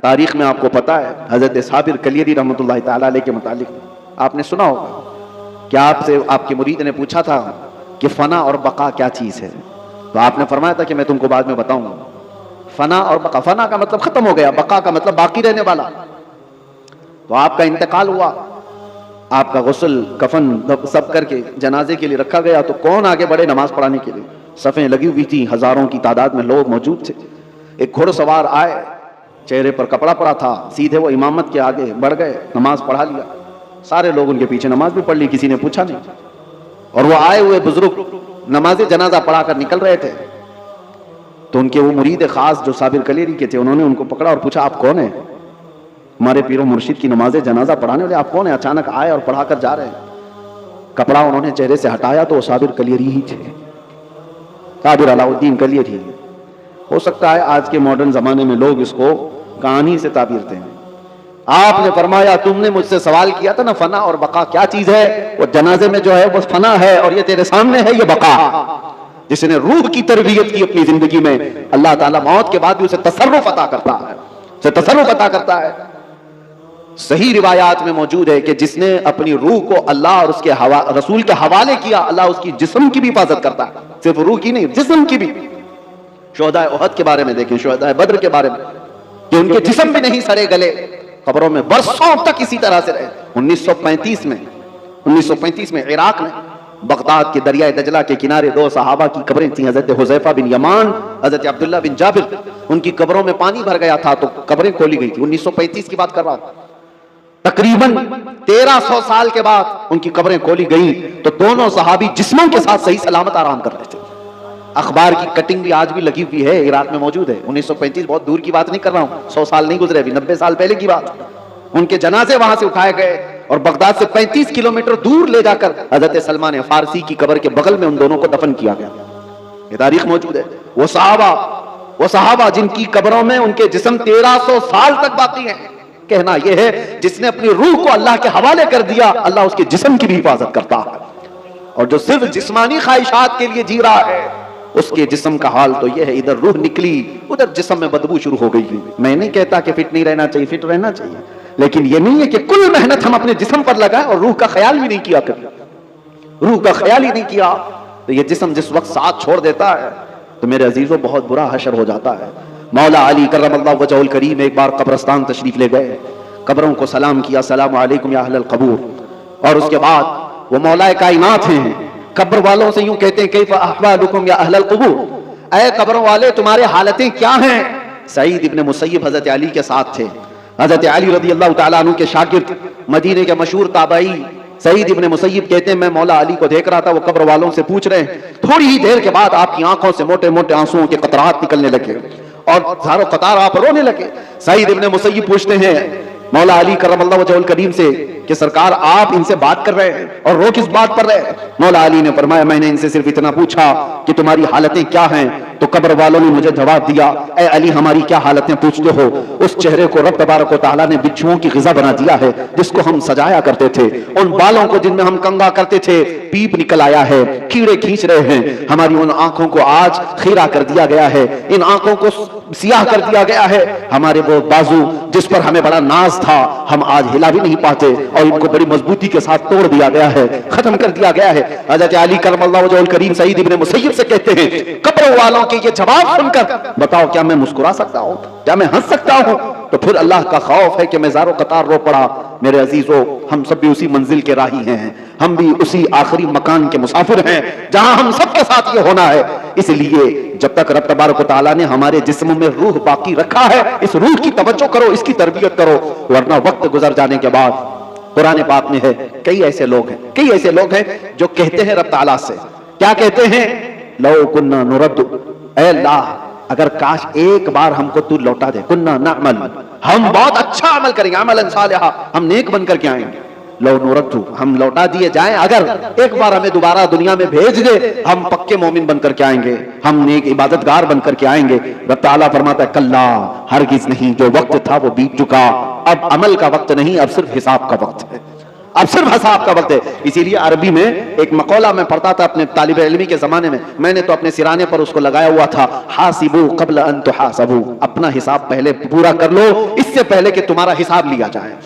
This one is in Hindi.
तारीख में आपको पता है हजरत साबिर कलियरी रहमतुल्लाह ताला अलैह के मुतालिक आपने सुना होगा कि आपसे आपके मुरीद ने पूछा था कि फना और बका क्या चीज है, तो आपने फरमाया था कि मैं तुमको बाद में बताऊंगा। फना और बका, फना का मतलब खत्म हो गया, बका का मतलब बाकी रहने वाला। तो आपका इंतकाल हुआ, आपका गुस्ल कफन सब करके जनाजे के लिए रखा गया, तो कौन आगे बढ़े नमाज पढ़ाने के लिए? सफ़ें लगी हुई थी, हजारों की तादाद में लोग मौजूद थे। एक घुड़सवार आए, चेहरे पर कपड़ा पड़ा था, सीधे वो इमामत के आगे बढ़ गए, नमाज पढ़ा लिया। सारे लोग उनके पीछे नमाज भी पढ़ ली, किसी ने पूछा नहीं। और वो आए हुए बुजुर्ग नमाज जनाजा पढ़ा कर निकल रहे थे, तो उनके वो मुरीद खास जो साबिर कलेरी के थे, उन्होंने उनको पकड़ा और पूछा, आप कौन है? हमारे पीरो मुर्शिद की नमाज जनाजा पढ़ाने वाले आप कौन है? अचानक आए और पढ़ा कर जा रहे हैं। कपड़ा उन्होंने चेहरे से हटाया तो वो साबिर कलेरी ही थे, साबिर अलाउद्दीन कलेरी। हो सकता है आज के मॉडर्न जमाने में लोग इसको कहानी से ताबीर दें। आपने फरमाया, तुमने मुझसे सवाल किया था ना फना और बका क्या चीज है, वो जनाजे में जो है वो फना है, और ये तेरे सामने है ये बका। जिसने रूह की तरबियत की अपनी जिंदगी में, अल्लाह ताला मौत के बाद भी उसे तसर्रुफ अता करता है, उसे तसर्रुफ अता करता है। सही रिवायात में मौजूद है कि जिसने अपनी रूह को अल्लाह और उसके रसूल के हवाले किया, अल्लाह उसकी जिस्म की भी हिफाजत करता है, सिर्फ रूह की नहीं, जिस्म की भी। शुहदाए उहद के बारे में देखें, शुहदाए बद्र के बारे में, कि उनके जिस्म भी नहीं सड़े गले, कब्रों में बरसों तक इसी तरह से रहे। 1935 में इराक में बगदाद के दरिया दजला के किनारे दो सहाबा की कब्रें थी, हजरत हुज़ैफा बिन यमान, हजरत अब्दुल्लाह बिन जाबिर। उनकी कब्रों में पानी भर गया था तो कब्रें खोली गई थी। 1935 की बात कर रहा हूं। तकरीबन 1300 साल के बाद उनकी कब्रें खोली गई तो दोनों सहाबी जिस्मों के साथ सही सलामत आराम कर रहे थे। अखबार की कटिंग भी आज भी लगी हुई है, इराक में मौजूद है। 1935 बहुत दूर की बात नहीं कर रहा हूं, 100 साल नहीं गुजरे, अभी 90 साल पहले की बात। उनके जनाजे वहां से उठाए गए और बगदाद से 35 किलोमीटर दूर ले जाकर हजरत सलमान फारसी की कब्र के बगल में उन दोनों को दफन किया गया। ये तारीख मौजूद है। वो सहाबा जिनकी कब्रों में उनके जिस्म 1300 साल तक बाकी हैं। कहना यह है, जिसने अपनी रूह को अल्लाह के हवाले कर दिया, अल्लाह उसके जिस्म की भी हिफाजत करता है। और जो सिर्फ जिस्मानी ख्वाहिशात के लिए जी रहा है, उसके जिस्म का हाल तो यह है, इधर रूह निकली, उधर जिस्म में बदबू शुरू हो गई। मैं नहीं कहता कि फिट नहीं रहना चाहिए, फिट रहना चाहिए, लेकिन यह नहीं है कि कुल मेहनत हम अपने जिस्म पर लगाएं और रूह का ख्याल भी नहीं किया कभी, रूह का ख्याल ही नहीं किया, तो यह जिस्म जिस वक्त साथ छोड़ देता है तो मेरे अजीजों बहुत बुरा हशर हो जाता है। मौला अली करमल्लाहु वजहुल करीम एक बार कब्रस्तान तशरीफ ले गए, कब्रों को सलाम किया, सलाम अलैकुम या अहलल कबूर। और उसके बाद वो मौला कायनात हैं, कब्र वालों से यूं कहते हैं, कैफ अहवालुकुम या अहलल कबूर, ऐ कब्रों वाले तुम्हारे हालतें क्या हैं। सईद इब्ने मुसय्यब हजरत अली के साथ थे। हजरत अली रज़ी अल्लाह तआला अन्हु के शागिर्द, मदीने के मशहूर ताबई सईद इब्ने मुसय्यब कहते हैं, मैं मौला अली को देख रहा था, वो कब्र वालों से पूछ रहे हैं। थोड़ी ही देर के बाद आपकी आंखों से मोटे मोटे आंसुओं के कतरात निकलने लगे और चारों कतार आप रोने लगे। सईद इब्ने मुसय्यब पूछते हैं मौला अली करमल्लाहु वजहुल करीम से कि सरकार आप इनसे बात कर रहे हैं और रो किस बात पर रहे हैं? मौला अली ने फरमाया, मैंने इनसे सिर्फ इतना पूछा कि तुम्हारी हालतें क्या हैं, तो कब्र वालों ने मुझे जवाब दिया, ए अली हमारी क्या हालतें पूछते हो? उस चेहरे को रब तबारक व तआला ने बिच्छुओं की ग़िज़ा बना दिया है, जिसको हम सजाया करते थे। उन बालों को जिनमें हम कंघा करते थे, पीप निकल आया है, कीड़े खींच रहे हैं। हमारी उन आंखों को आज खीरा कर दिया गया है, इन आंखों को सियाह कर दिया गया है। हमारे वो बाजू जिस पर हमें बड़ा नाज था, हम आज हिला भी नहीं पाते और इनको बड़ी मजबूती के साथ तोड़ दिया गया है, खत्म कर दिया गया है। हज़रत अली करमल्लाहु वजहुल करीम सईद इब्ने मुसय्यब से कहते हैं, कब्र वालों के ये जवाब सुनकर बताओ क्या मैं मुस्कुरा सकता हूं, क्या मैं हंस सकता हूं? तो फिर अल्लाह का खौफ है कि मैं ज़ारो कतार रो पड़ा। मेरे अजीजों, हम सब भी उसी मंजिल के राही हैं, हम भी उसी आखिरी मकान के मुसाफिर हैं जहां हम सबके साथ ये होना है। इसलिए जब तक रब तबारक व तआला ने हमारे जिस्म में रूह बाकी रखा है, इस रूह की तवज्जो करो, इसकी तरबियत करो, वरना वक्त गुजर जाने के बाद कुरान पाक में है, कई ऐसे लोग हैं जो कहते हैं रब तआला से, क्या कहते हैं? लौ कुन्ना नुरद्दु, ऐ अल्लाह अगर काश एक बार हमको तू लौटा दे, कुन्ना नअमल, हम बहुत अच्छा अमल करेंगे, अमलन सालिहा, हम नेक बन करके आएंगे। लो नुरद्दु, हम लौटा दिए जाएं, अगर एक बार हमें दोबारा दुनिया में भेज दे, हम पक्के मोमिन बन करके आएंगे, हम नेक इबादतगार बन करके आएंगे। रब ताला फरमाता है, कल्ला हरगिज नहीं, जो वक्त था वो बीत चुका, अब अमल का वक्त नहीं, अब सिर्फ हिसाब का वक्त है। अब सिर्फ हिसाब का वक्त है। इसीलिए अरबी में एक मकौला मैं पढ़ता था अपने तालिब इल्मी के जमाने में, मैंने तो अपने सिराने पर उसको लगाया हुआ था, हासिबू क़ब्ल अन तुहासबू, अपना हिसाब पहले पूरा कर लो इससे पहले कि तुम्हारा हिसाब लिया जाए।